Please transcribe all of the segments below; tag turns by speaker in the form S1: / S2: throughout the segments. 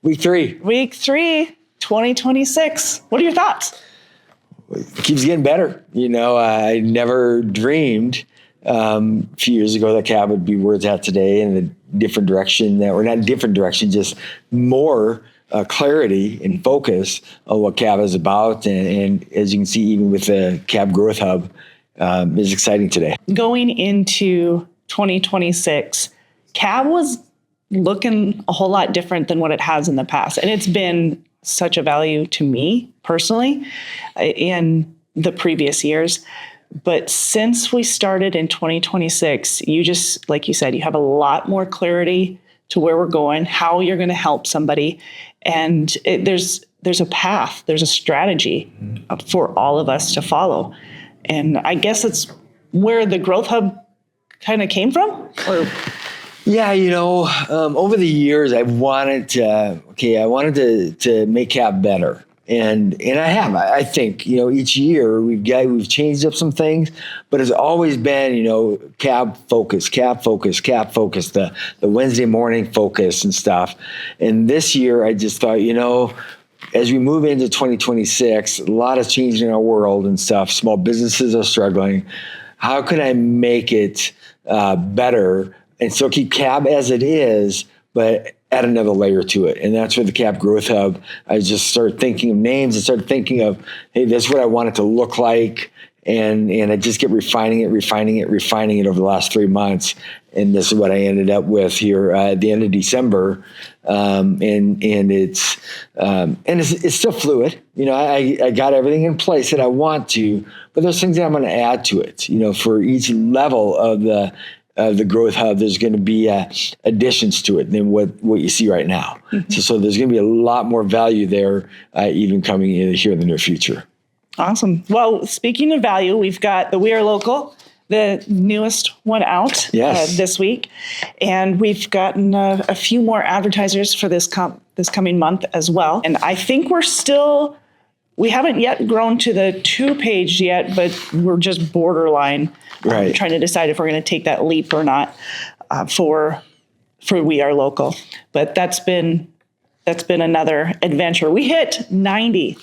S1: Week 3.
S2: Week 3, 2026. What are your thoughts?
S1: It keeps getting better. I never dreamed a few years ago that CAB would be where it's at today in a different direction, or not different direction, just more clarity and focus on what CAB is about. And as you can see, even with the CAB Growth Hub, is exciting today.
S2: Going into 2026, CAB was looking a whole lot different than what it has in the past. And it's been such a value to me personally in the previous years. But since we started in 2026, you just, like you said, you have a lot more clarity to where we're going, how you're going to help somebody. And there's a path, there's a strategy for all of us to follow. And I guess it's where the Growth Hub kind of came from? Or
S1: yeah, over the years, I wanted to make CAB better. And I have. I think, each year we've changed up some things, but it's always been, CAB focus, the Wednesday morning focus and stuff. And this year I just thought, as we move into 2026, a lot is changing in our world and stuff. Small businesses are struggling. How can I make it better and still keep CAB as it is, but add another layer to it? And that's where the CAB Growth Hub, I just started thinking of names and started thinking of, hey, this is what I want it to look like. And I just kept refining it over the last 3 months. And this is what I ended up with here at the end of December. And it's still fluid. I got everything in place that I want to, but there's things that I'm going to add to it. For each level of the Growth Hub, there's going to be additions to it than what you see right now. Mm-hmm. So there's going to be a lot more value there, even coming in here in the near future.
S2: Awesome. Well, speaking of value, we've got the We Are Local, the newest one out this week. And we've gotten a few more advertisers for this coming month as well. And I think we haven't yet grown to the 2-page yet, but we're just borderline trying to decide if we're going to take that leap or not for We Are Local. But that's been another adventure. We hit 90,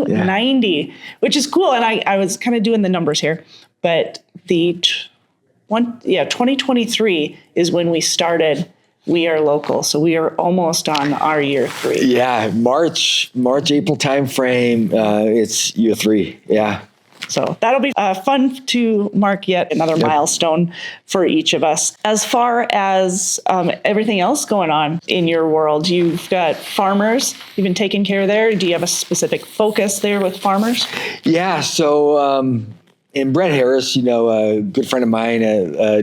S2: 90, which is cool. And I was kind of doing the numbers here, but 2023 is when we started We Are Local. So we are almost on our year 3.
S1: Yeah, March, April timeframe. It's year 3. Yeah.
S2: So that'll be fun to mark yet another milestone for each of us. As far as everything else going on in your world, you've got farmers. You've been taking care of there. Do you have a specific focus there with farmers? Yeah.
S1: So and Brett Harris, a good friend of mine,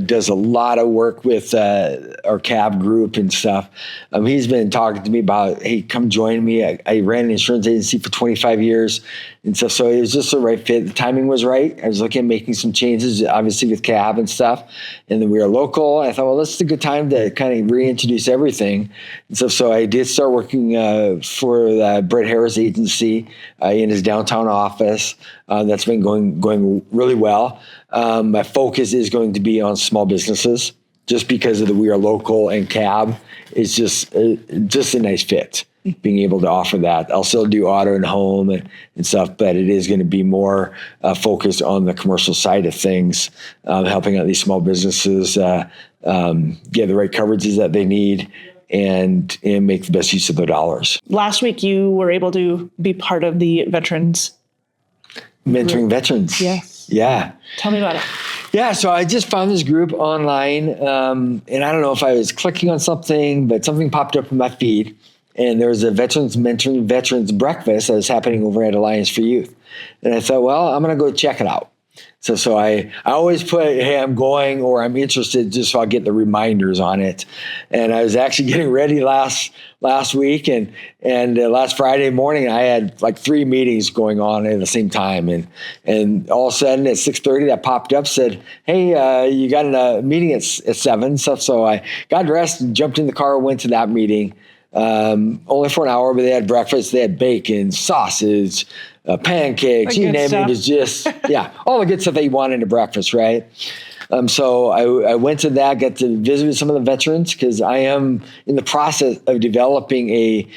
S1: does a lot of work with our CAB group and stuff. He's been talking to me about, hey, come join me. I ran an insurance agency for 25 years and stuff. So it was just the right fit. The timing was right. I was looking at making some changes, obviously with CAB and stuff. And then We Are Local. I thought, well, this is a good time to kind of reintroduce everything. And so I did start working for the Brett Harris agency in his downtown office. That's been going really well. My focus is going to be on small businesses, just because of the We Are Local and CAB is just a nice fit. Being able to offer that. I'll still do auto and home and stuff, but it is going to be more focused on the commercial side of things, helping out these small businesses get the right coverages that they need and make the best use of their dollars.
S2: Last week, you were able to be part of the veterans.
S1: Mentoring veterans.
S2: Yes.
S1: Yeah.
S2: Tell me about it.
S1: Yeah, so I just found this group online, and I don't know if I was clicking on something, but something popped up in my feed, and there was a Veterans Mentoring Veterans breakfast that was happening over at Alliance for Youth. And I thought, well, I'm going to go check it out. So I always put, hey, I'm going or I'm interested, just so I'll get the reminders on it. And I was actually getting ready last week, and last Friday morning I had like 3 meetings going on at the same time, and all of a sudden at 6:30 that popped up, said, hey, you got a meeting at 7. So I got dressed and jumped in the car, went to that meeting. Only for an hour, but they had breakfast. They had bacon, sausage, pancakes, you name it. It was just, all the good stuff that you want into breakfast, right? So I went to that, got to visit with some of the veterans because I am in the process of developing a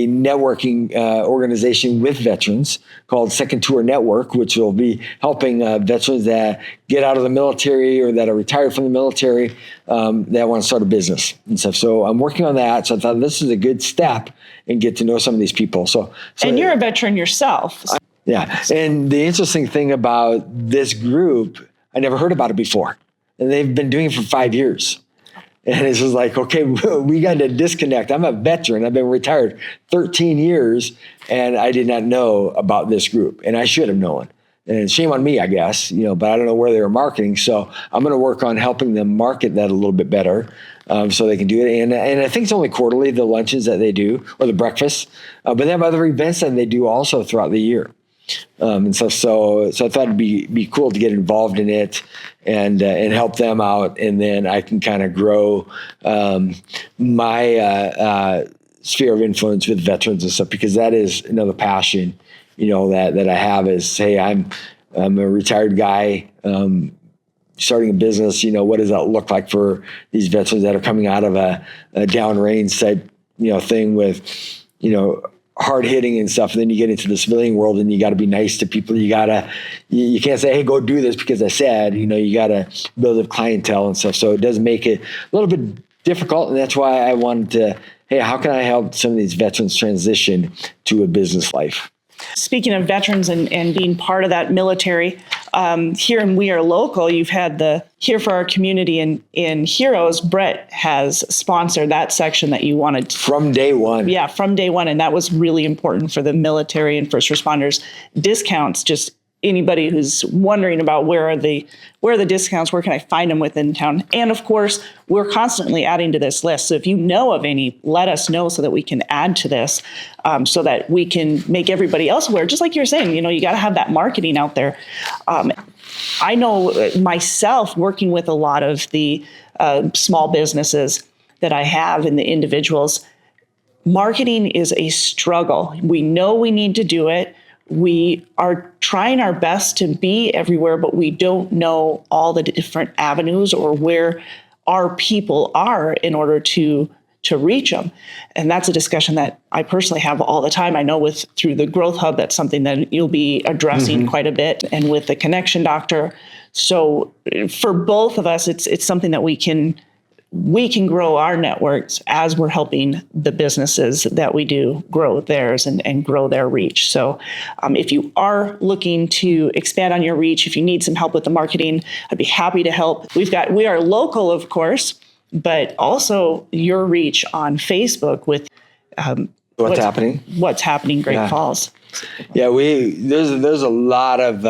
S1: networking organization with veterans called Second Tour Network, which will be helping veterans that get out of the military or that are retired from the military that want to start a business and stuff. So I'm working on that. So I thought this is a good step and get to know some of these people. So
S2: and you're a veteran yourself.
S1: Yeah. And the interesting thing about this group, I never heard about it before. And they've been doing it for 5 years. And it's just like, okay, we got to disconnect. I'm a veteran. I've been retired 13 years, and I did not know about this group. And I should have known. And shame on me, I guess, but I don't know where they were marketing. So I'm going to work on helping them market that a little bit better so they can do it. And I think it's only quarterly, the lunches that they do, or the breakfasts. But they have other events that they do also throughout the year. And so I thought it'd be cool to get involved in it and help them out, and then I can kind of grow my sphere of influence with veterans and stuff, because that is another passion, that I have is, hey, I'm a retired guy starting a business. What does that look like for these veterans that are coming out of a downrange type thing with hard hitting and stuff, and then you get into the civilian world and you got to be nice to people. You can't say, hey, go do this because I said, you got to build a clientele and stuff. So it does make it a little bit difficult. And that's why I wanted to, hey, how can I help some of these veterans transition to a business life?
S2: Speaking of veterans and being part of that military, here in We Are Local, you've had the Here for Our Community in Heroes. Brett has sponsored that section that you wanted.
S1: From day one.
S2: Yeah, from day one. And that was really important for the military and first responders. Discounts, just anybody who's wondering about where are the discounts, where can I find them within town? And of course, we're constantly adding to this list. So if you know of any, let us know so that we can add to this, so that we can make everybody else aware. Just like you're saying, you got to have that marketing out there. I know myself working with a lot of the small businesses that I have and the individuals, marketing is a struggle. We know we need to do it. We are trying our best to be everywhere, but we don't know all the different avenues or where our people are in order to reach them. And that's a discussion that I personally have all the time. I know through the Growth Hub, that's something that you'll be addressing quite a bit, and with the Connection Doctor. So for both of us, it's something that we can grow our networks as we're helping the businesses that we do grow theirs and grow their reach. So if you are looking to expand on your reach, if you need some help with the marketing, I'd be happy to help. We are local, of course, but also your reach on Facebook with
S1: what's happening
S2: Great Falls.
S1: Yeah, there's a lot of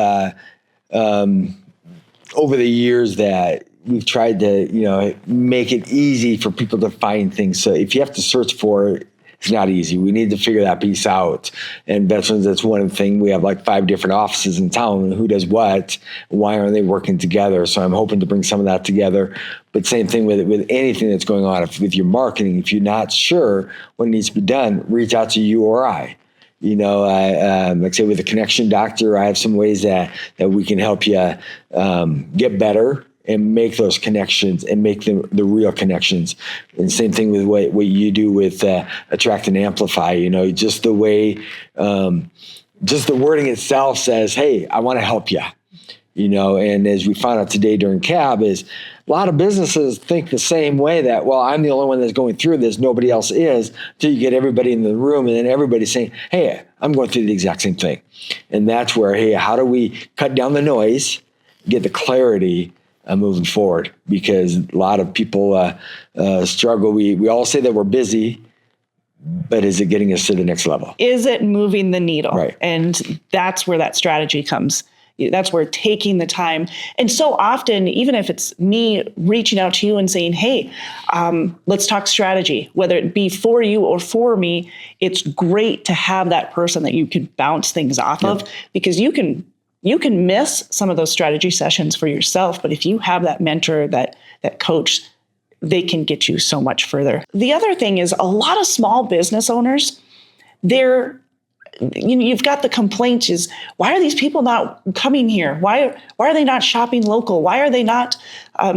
S1: over the years that we've tried to, make it easy for people to find things. So if you have to search for it, it's not easy. We need to figure that piece out. And veterans, that's one thing. We have like 5 different offices in town. Who does what? Why aren't they working together? So I'm hoping to bring some of that together. But same thing with anything that's going on. With your marketing, if you're not sure what needs to be done, reach out to you or I. Like I say, with the Connection Doctor, I have some ways that we can help you get better and make those connections and make them the real connections. And same thing with what you do with Attract and Amplify. Just the way, just the wording itself says, hey, I want to help you. And as we found out today during CAB, is a lot of businesses think the same way, that, well, I'm the only one that's going through this, nobody else is, until you get everybody in the room, and then everybody's saying, hey, I'm going through the exact same thing. And that's where, hey, how do we cut down the noise, get the clarity moving forward? Because a lot of people struggle. We all say that we're busy, but is it getting us to the next level? Is it moving the needle? Right.
S2: And that's where that strategy comes. That's where taking the time. And so often, even if it's me reaching out to you and saying, hey, let's talk strategy, whether it be for you or for me, it's great to have that person that you can bounce things off of, because you can miss some of those strategy sessions for yourself. But if you have that mentor, that coach, they can get you so much further. The other thing is, a lot of small business owners, they're you've got the complaints is, why are these people not coming here? Why are they not shopping local? Why are they not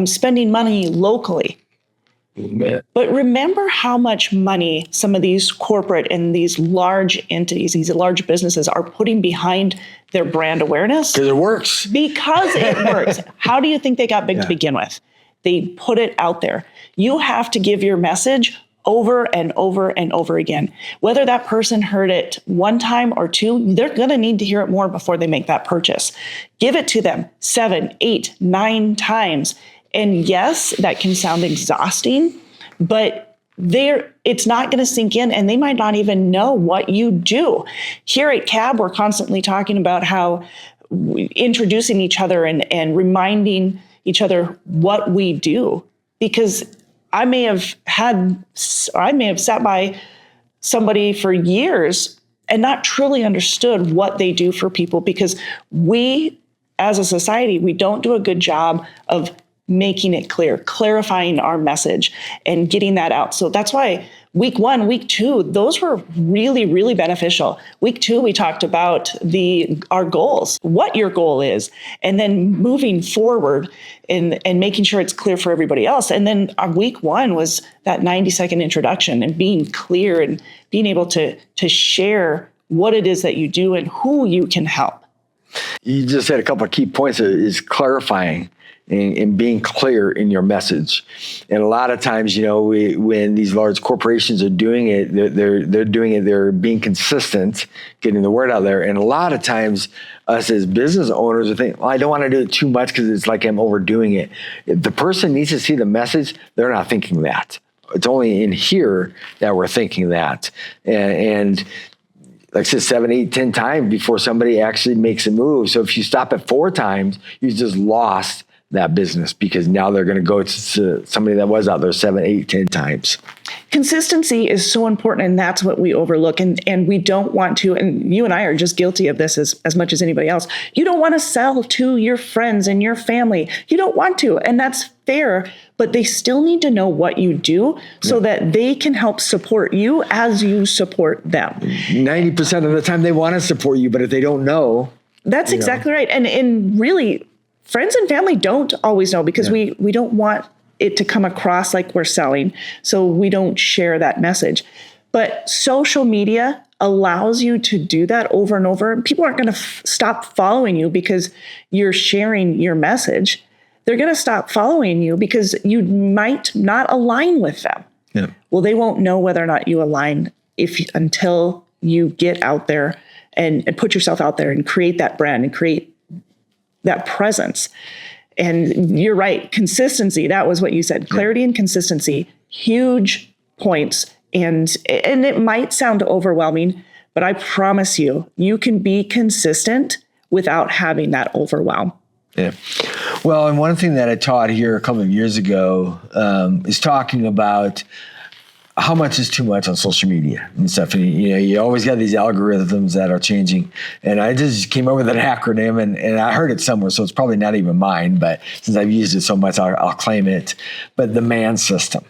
S2: spending money locally? But remember how much money some of these corporate and these large entities, these large businesses are putting behind their brand awareness.
S1: Because it works.
S2: Because it works. How do you think they got big to begin with? They put it out there. You have to give your message over and over and over again. Whether that person heard it one time or two, they're going to need to hear it more before they make that purchase. Give it to them 7, 8, 9 times. And yes, that can sound exhausting, but it's not going to sink in, and they might not even know what you do. Here at CAB, we're constantly talking about how introducing each other and reminding each other what we do, because I may have sat by somebody for years and not truly understood what they do for people, because we, as a society, we don't do a good job of making it clear, clarifying our message and getting that out. So that's why week 1, week 2, those were really, really beneficial. Week 2, we talked about our goals, what your goal is, and then moving forward and making sure it's clear for everybody else. And then our week 1 was that 90-second introduction and being clear and being able to share what it is that you do and who you can help.
S1: You just had a couple of key points is clarifying and being clear in your message. And a lot of times, when these large corporations are doing it, they're doing it, they're being consistent, getting the word out there. And a lot of times us as business owners are thinking, well, I don't want to do it too much because it's like I'm overdoing it. If the person needs to see the message, they're not thinking that. It's only in here that we're thinking that. And like I said, 7, 8, 10 times before somebody actually makes a move. So if you stop at 4 times, you just lost that business, because now they're going to go to somebody that was out there 7, 8, 10 times.
S2: Consistency is so important, and that's what we overlook. And we don't want to, and you and I are just guilty of this as much as anybody else. You don't want to sell to your friends and your family. You don't want to, and that's fair, but they still need to know what you do so that they can help support you as you support them.
S1: 90% of the time they want to support you, but if they don't know.
S2: That's exactly right. And really, friends and family don't always know, because we don't want it to come across like we're selling. So we don't share that message. But social media allows you to do that over and over. People aren't going to stop following you because you're sharing your message. They're going to stop following you because you might not align with them. Yeah. Well, they won't know whether or not you align until you get out there and put yourself out there and create that brand and create that presence. And you're right, consistency, that was what you said. Clarity and consistency, huge points. And it might sound overwhelming, but I promise you, you can be consistent without having that overwhelm.
S1: Yeah. Well, and one thing that I taught here a couple of years ago is talking about how much is too much on social media and stuff. And, you always got these algorithms that are changing. And I just came up with an acronym, and I heard it somewhere, so it's probably not even mine, but since I've used it so much, I'll claim it. But the MAN system.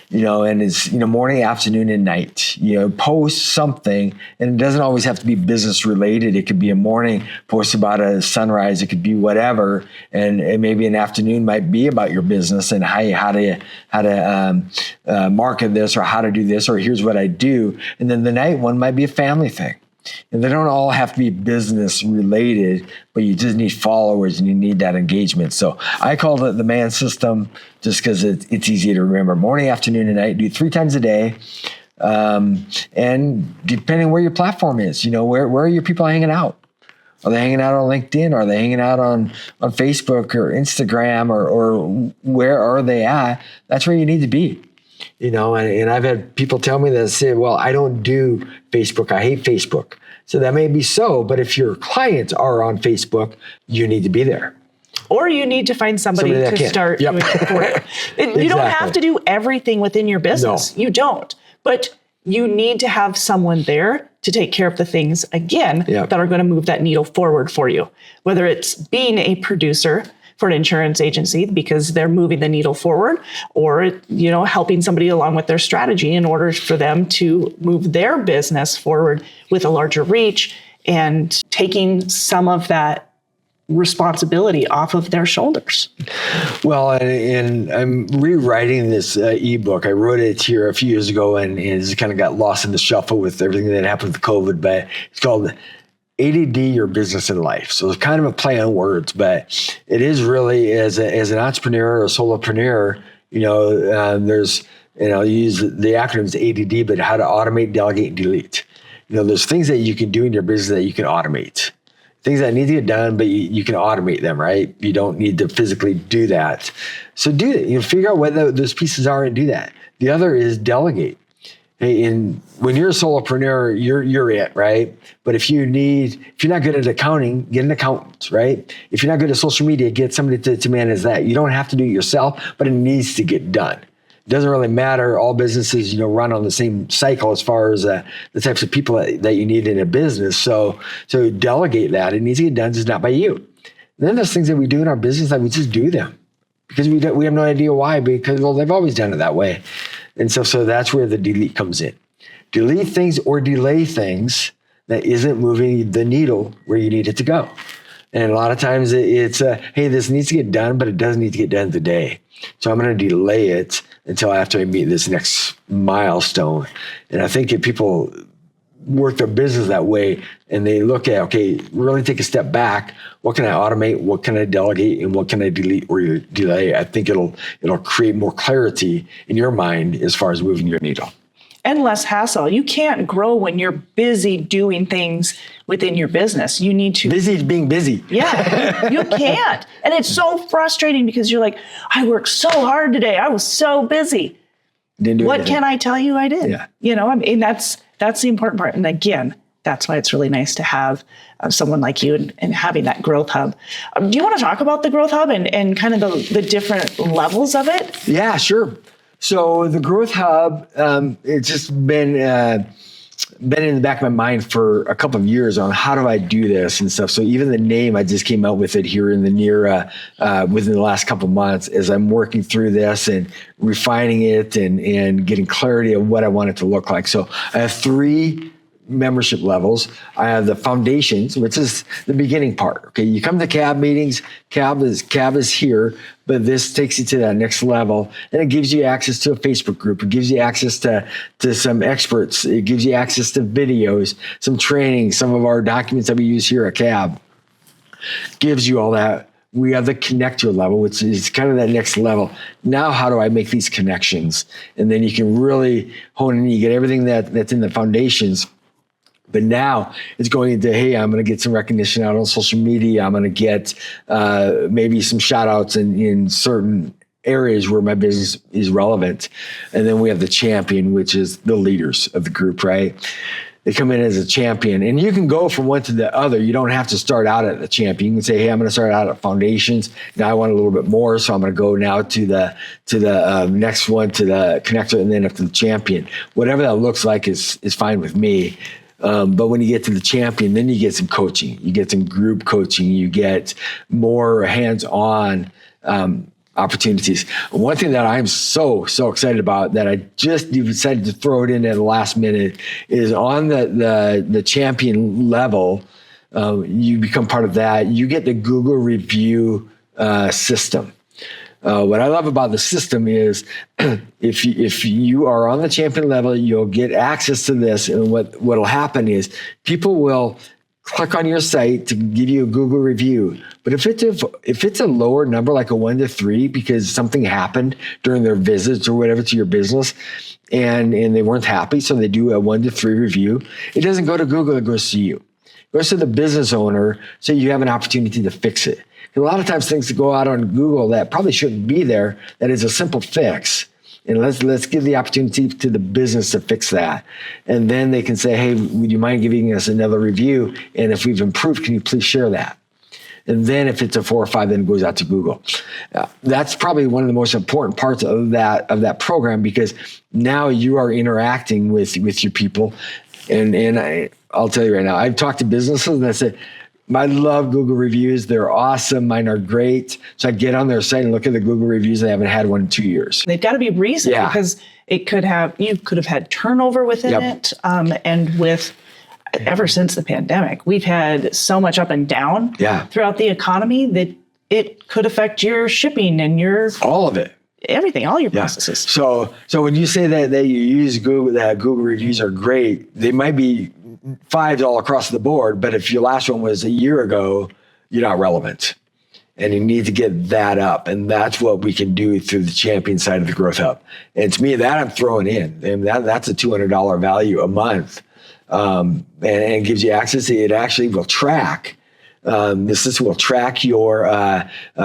S1: And it's, morning, afternoon, and night, post something, and it doesn't always have to be business related. It could be a morning post about a sunrise. It could be whatever. And maybe an afternoon might be about your business and how to market this, or how to do this, or here's what I do. And then the night one might be a family thing. And they don't all have to be business related, but you just need followers and you need that engagement. So I call it the MAN system just because it's easy to remember. Morning, afternoon, and night. Do 3 times a day. And depending where your platform is, where are your people hanging out? Are they hanging out on LinkedIn? Are they hanging out on Facebook or Instagram, or where are they at? That's where you need to be. And I've had people tell me that, say, well, I don't do Facebook. I hate Facebook. So that may be so, but if your clients are on Facebook, you need to be there.
S2: Or you need to find somebody to start doing it for you. You don't have to do everything within your business. No. You don't. But you need to have someone there to take care of the things, again, that are going to move that needle forward for you. Whether it's being a producer, for an insurance agency because they're moving the needle forward, or, helping somebody along with their strategy in order for them to move their business forward with a larger reach and taking some of that responsibility off of their shoulders.
S1: Well, and I'm rewriting this ebook. I wrote it here a few years ago, and it's kind of got lost in the shuffle with everything that happened with COVID. But it's called ADD, Your Business and Life. So it's kind of a play on words, but it is really as an entrepreneur or a solopreneur. There's you use the acronyms ADD, but how to automate, delegate, and delete. There's things that you can do in your business that you can automate. Things that need to get done, but you can automate them, right? You don't need to physically do that. So do it. Figure out what those pieces are and do that. The other is delegate. Hey, when you're a solopreneur, you're it, right? But if you're not good at accounting, get an accountant, right? If you're not good at social media, get somebody to manage that. You don't have to do it yourself, but it needs to get done. It doesn't really matter. All businesses, run on the same cycle as far as the types of people that you need in a business. So delegate that. It needs to get done, just not by you. And then there's things that we do in our business that we just do them because we have no idea why, because, they've always done it that way. And so that's where the delete comes in. Delete things or delay things that isn't moving the needle where you need it to go. And a lot of times it's, hey, this needs to get done, but it doesn't need to get done today. So I'm going to delay it until after I meet this next milestone. And I think if people work their business that way and they look at, okay, really take a step back, what can I automate, what can I delegate, and what can I delete or delay? I think it'll create more clarity in your mind as far as moving your needle.
S2: And less hassle. You can't grow when you're busy doing things within your business. You need to...
S1: Busy being busy.
S2: Yeah, you can't. And it's so frustrating because you're like, I worked so hard today. I was so busy.
S1: Didn't do
S2: what
S1: anything.
S2: Can I tell you I did?
S1: Yeah.
S2: That's the important part. And again, that's why it's really nice to have someone like you and having that growth hub. Do you want to talk about the growth hub and kind of the different levels of it?
S1: Yeah, sure. So the Growth Hub, it's just been in the back of my mind for a couple of years on how do I do this and stuff. So even the name, I just came out with it here in the within the last couple of months as I'm working through this and refining it and getting clarity of what I want it to look like. So I have 3 membership levels. I have the foundations, which is the beginning part. Okay, you come to CAB meetings, CAB is here, but this takes you to that next level, and it gives you access to a Facebook group. It gives you access to some experts. It gives you access to videos, some training, some of our documents that we use here at CAB. Gives you all that. We have the connector level, which is kind of that next level. Now, how do I make these connections? And then you can really hone in. You get everything that's in the foundations. But now it's going into, hey, I'm going to get some recognition out on social media. I'm going to get maybe some shout outs in certain areas where my business is relevant. And then we have the champion, which is the leaders of the group, right? They come in as a champion, and you can go from one to the other. You don't have to start out at the champion. You can say, hey, I'm going to start out at foundations. Now I want a little bit more, so I'm going to go now to the next one, to the connector, and then up to the champion. Whatever that looks like is fine with me. But when you get to the champion, then you get some coaching. You get some group coaching. You get more hands-on opportunities. One thing that I'm so excited about that I just decided to throw it in at the last minute is on the champion level. You become part of that. You get the Google review system. What I love about the system is if you are on the champion level, you'll get access to this. And what'll happen is people will click on your site to give you a Google review. But if it's a lower number, like a 1 to 3, because something happened during their visits or whatever to your business, and they weren't happy, so they do a 1 to 3 review, it doesn't go to Google, it goes to you. It goes to the business owner, so you have an opportunity to fix it. A lot of times things go out on Google that probably shouldn't be there, that is a simple fix. And let's give the opportunity to the business to fix that. And then they can say, hey, would you mind giving us another review? And if we've improved, can you please share that? And then if it's a 4 or 5, then it goes out to Google. That's probably one of the most important parts of that program, because now you are interacting with your people. And I'll tell you right now, I've talked to businesses and I said, I love Google reviews. They're awesome. Mine are great. So I get on their site and look at the Google reviews. I haven't had one in 2 years.
S2: They've got to be recent because you could have had turnover within it. And with ever since the pandemic, we've had so much up and down throughout the economy that it could affect your shipping and
S1: all of it.
S2: Everything, all your processes.
S1: So when you say that you use Google, that Google reviews are great, they might be 5s all across the board, but if your last one was a year ago, you're not relevant. And you need to get that up. And that's what we can do through the champion side of the Growth Hub. And to me, that I'm throwing in. And that's a $200 value a month. And it gives you access. It actually will track. This will track your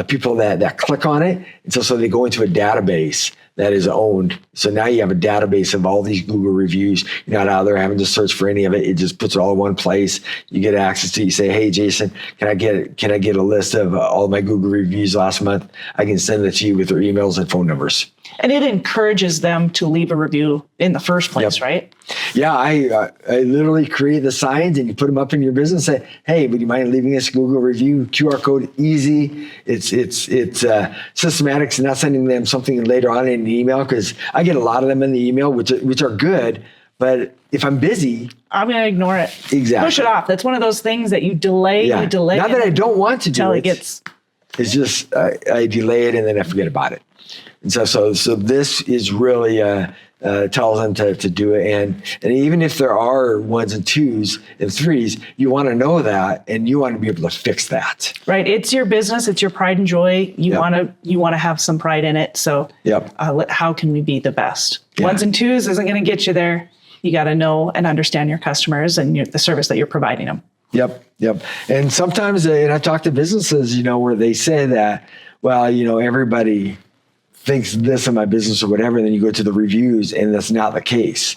S1: people that click on it. And so they go into a database that is owned. So now you have a database of all these Google reviews. You're not out there having to search for any of it. It just puts it all in one place. You get access to it. You say, hey, Jayson, can I get a list of all my Google reviews last month? I can send it to you with their emails and phone numbers.
S2: And it encourages them to leave a review in the first place, right?
S1: Yeah, I literally create the signs and you put them up in your business and say, hey, would you mind leaving us a Google review? QR code, easy. It's systematic. So not sending them something later on in the email, because I get a lot of them in the email, which are good. But if I'm busy,
S2: I'm going to ignore it.
S1: Exactly.
S2: Push it off. That's one of those things that you delay.
S1: Not that I don't want to do it. It's just I delay it and then I forget about it. And so this is really tells them to do it. And even if there are 1s and 2s and 3s, you want to know that and you want to be able to fix that.
S2: Right. It's your business. It's your pride and joy. You want to have some pride in it. So how can we be the best? 1s and 2s isn't going to get you there. You got to know and understand your customers and the service that you're providing them.
S1: Yep. And sometimes, and I talk to businesses, where they say that, well, everybody thinks this in my business or whatever, and then you go to the reviews and that's not the case.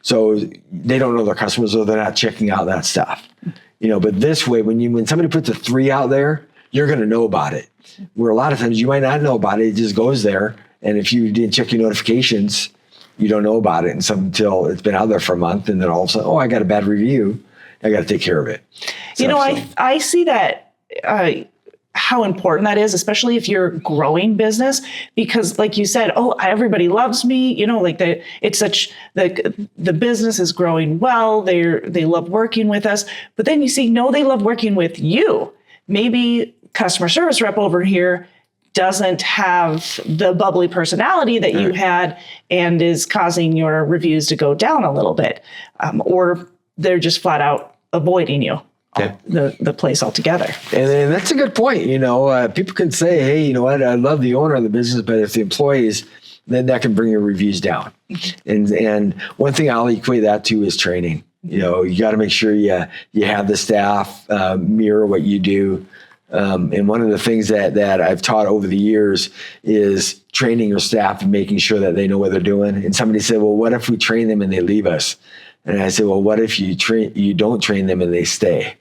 S1: So they don't know their customers, or they're not checking out that stuff. But this way, when somebody puts a 3 out there, you're going to know about it. Where a lot of times you might not know about it. It just goes there. And if you didn't check your notifications, you don't know about it until it's been out there for a month. And then all of a sudden, I got a bad review. I got to take care of it.
S2: I see that, how important that is, especially if you're a growing business, because like you said, everybody loves me, the business is growing well. They love working with us, but then you see, they love working with you. Maybe customer service rep over here doesn't have the bubbly personality that you had and is causing your reviews to go down a little bit. Or they're just flat out avoiding you. The place altogether.
S1: And that's a good point. People can say, hey, you know what? I love the owner of the business, but if the employees, then that can bring your reviews down. And one thing I'll equate that to is training. You got to make sure you have the staff mirror what you do. And one of the things that I've taught over the years is training your staff and making sure that they know what they're doing. And somebody said, well, what if we train them and they leave us? And I said, well, what if you don't train them and they stay?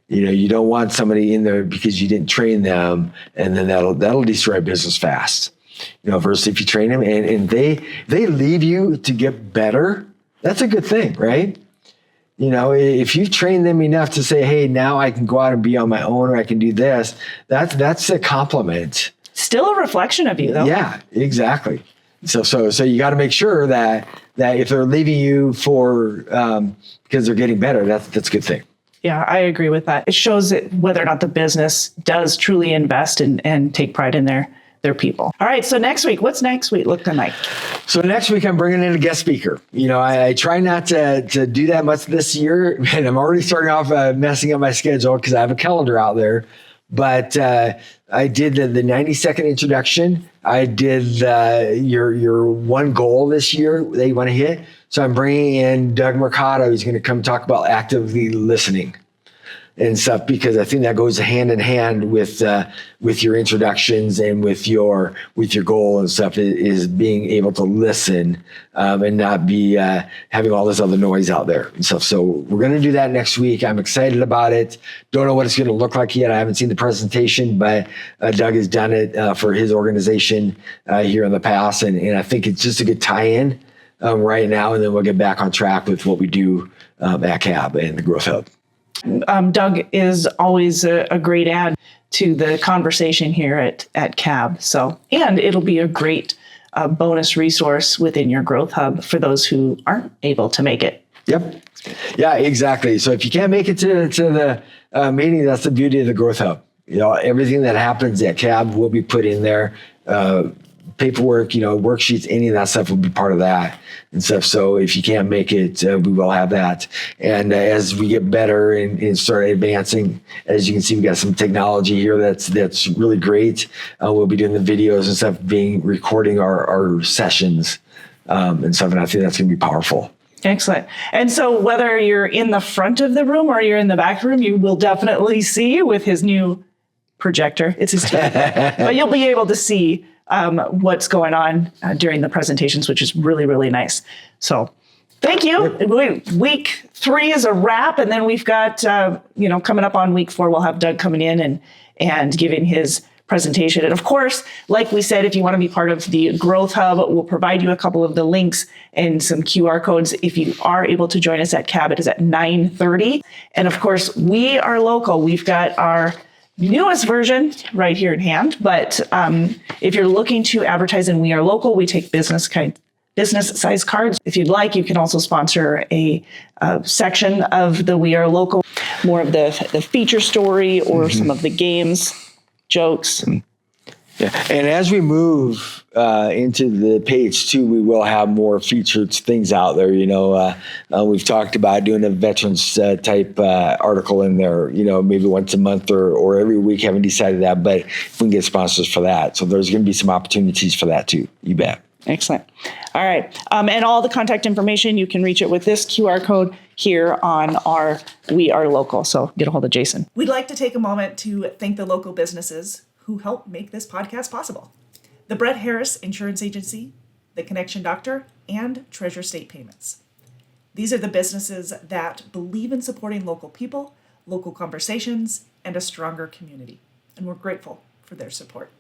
S1: You don't want somebody in there because you didn't train them, and then that'll destroy business fast. Versus if you train them and they leave you to get better, that's a good thing, right? If you train them enough to say, hey, now I can go out and be on my own, or I can do this, that's a compliment.
S2: Still a reflection of you, though.
S1: Yeah, exactly. So you got to make sure that if they're leaving you for because they're getting better, that's a good thing.
S2: Yeah, I agree with that. It shows whether or not the business does truly invest and take pride in their people. All right, so next week, what's next week looking like?
S1: So next week, I'm bringing in a guest speaker. I try not to do that much this year, and I'm already starting off messing up my schedule because I have a calendar out there. But I did the 90-second introduction. I did your one goal this year that you want to hit. So I'm bringing in Doug Mercado. He's going to come talk about actively listening and stuff, because I think that goes hand in hand with your introductions and with your goal and stuff, is being able to listen and not be having all this other noise out there and stuff. So we're going to do that next week. I'm excited about it. Don't know what it's going to look like yet. I haven't seen the presentation, but Doug has done it for his organization here in the past. And I think it's just a good tie-in right now. And then we'll get back on track with what we do at CAB and the Growth Hub.
S2: Doug is always a great add to the conversation here at CAB. So, and it'll be a great bonus resource within your growth hub for those who aren't able to make it.
S1: Yep. Yeah, exactly. So if you can't make it to the meeting, that's the beauty of the growth hub. Everything that happens at CAB will be put in there. Paperwork, worksheets, any of that stuff will be part of that and stuff. So if you can't make it, we will have that. And as we get better and start advancing, as you can see, we got some technology here that's really great. We'll be doing the videos and stuff, recording our sessions and stuff. And I think that's going to be powerful.
S2: Excellent. And so whether you're in the front of the room or you're in the back room, you will definitely see with his new projector. It's his TV. But you'll be able to see what's going on during the presentations, which is really, really nice. So thank you. Week 3 is a wrap. And then we've got, coming up on week 4, we'll have Doug coming in and giving his presentation. And of course, like we said, if you want to be part of the Growth Hub, we'll provide you a couple of the links and some QR codes. If you are able to join us at CAB, it is at 9:30. And of course, we are local. We've got our newest version right here in hand. But if you're looking to advertise in We Are Local, we take business size cards. If you'd like, you can also sponsor a section of the We Are Local, more of the feature story or some of the games, jokes.
S1: Yeah, and as we move into the page 2, we will have more featured things out there. We've talked about doing a veterans type article in there, maybe once a month or every week. Haven't decided that, but if we can get sponsors for that. So there's going to be some opportunities for that too. You bet.
S2: Excellent. All right. And all the contact information, you can reach it with this QR code here on our We Are Local. So get a hold of Jayson.
S3: We'd like to take a moment to thank the local businesses who help make this podcast possible. The Brett Harris Insurance Agency, The Connection Doctor, and Treasure State Payments. These are the businesses that believe in supporting local people, local conversations, and a stronger community. And we're grateful for their support.